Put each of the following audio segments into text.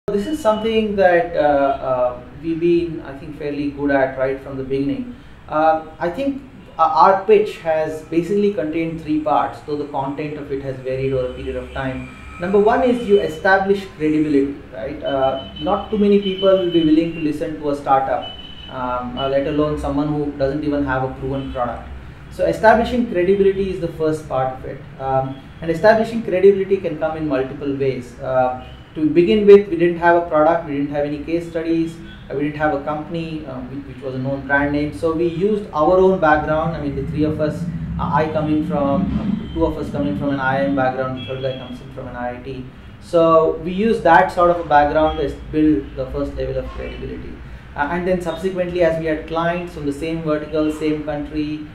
This is something that we've been, I think, fairly good at right from the beginning. I think our pitch has basically contained three parts, though the content of it has varied over a period of time. Number one is you establish credibility, right? Not too many people will be willing to listen to a startup, let alone someone who doesn't even have a proven product. So establishing credibility is the first part of it, and establishing credibility can come in multiple ways. To begin with, we didn't have a product, we didn't have any case studies, we didn't have a company which was a known brand name. So we used our own background. I mean, the three of us, two of us coming from an IIM background, the third guy comes in from an IIT. So we used that sort of a background to build the first level of credibility. And then subsequently, as we had clients from the same vertical, same country,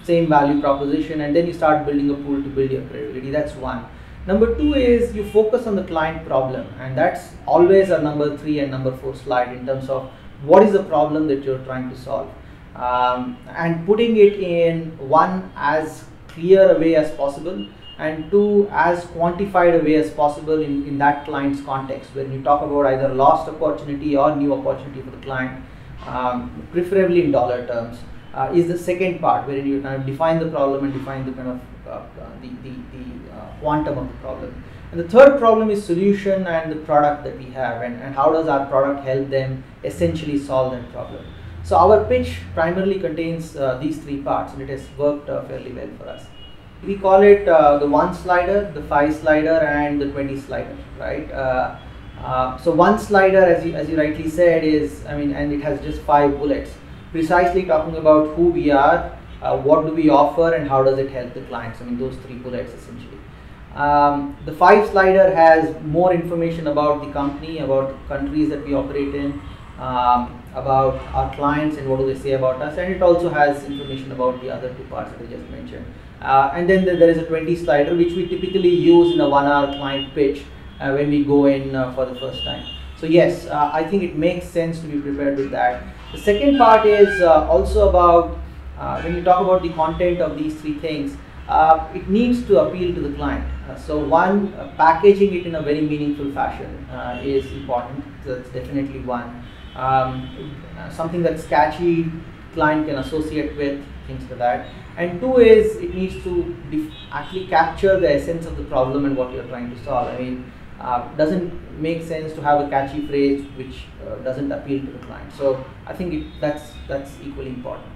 same value proposition, and then you start building a pool to build your credibility. That's one. Number two is you focus on the client problem, and that's always a number 3 and number 4 slide in terms of what is the problem that you're trying to solve, and putting it in one as clear a way as possible, and two as quantified a way as possible in that client's context. When you talk about either lost opportunity or new opportunity for the client, preferably in dollar terms, is the second part, where you kind of define the problem and define the kind of quantum of the problem. And the third problem is solution and the product that we have, and how does our product help them essentially solve that problem. So our pitch primarily contains these three parts, and it has worked fairly well for us. We call it the 1 slider, the 5 slider, and the 20 slider, right? So 1 slider, as you rightly said, is, I mean, and it has just 5 bullets, precisely talking about who we are, what do we offer, and how does it help the clients. I mean, those 3 bullets essentially. The 5 slider has more information about the company, about the countries that we operate in, about our clients and what do they say about us, and it also has information about the other 2 parts that I just mentioned. And then there is a 20 slider, which we typically use in a 1-hour client pitch when we go in for the first time. So yes, I think it makes sense to be prepared with that. The second part is also about when you talk about the content of these 3 things, it needs to appeal to the client. So one, packaging it in a very meaningful fashion is important. That's definitely one. Something that's catchy, client can associate with, things like that. And 2 is it needs to actually capture the essence of the problem and what you're trying to solve. I mean, doesn't make sense to have a catchy phrase which doesn't appeal to the client. So I think that's equally important.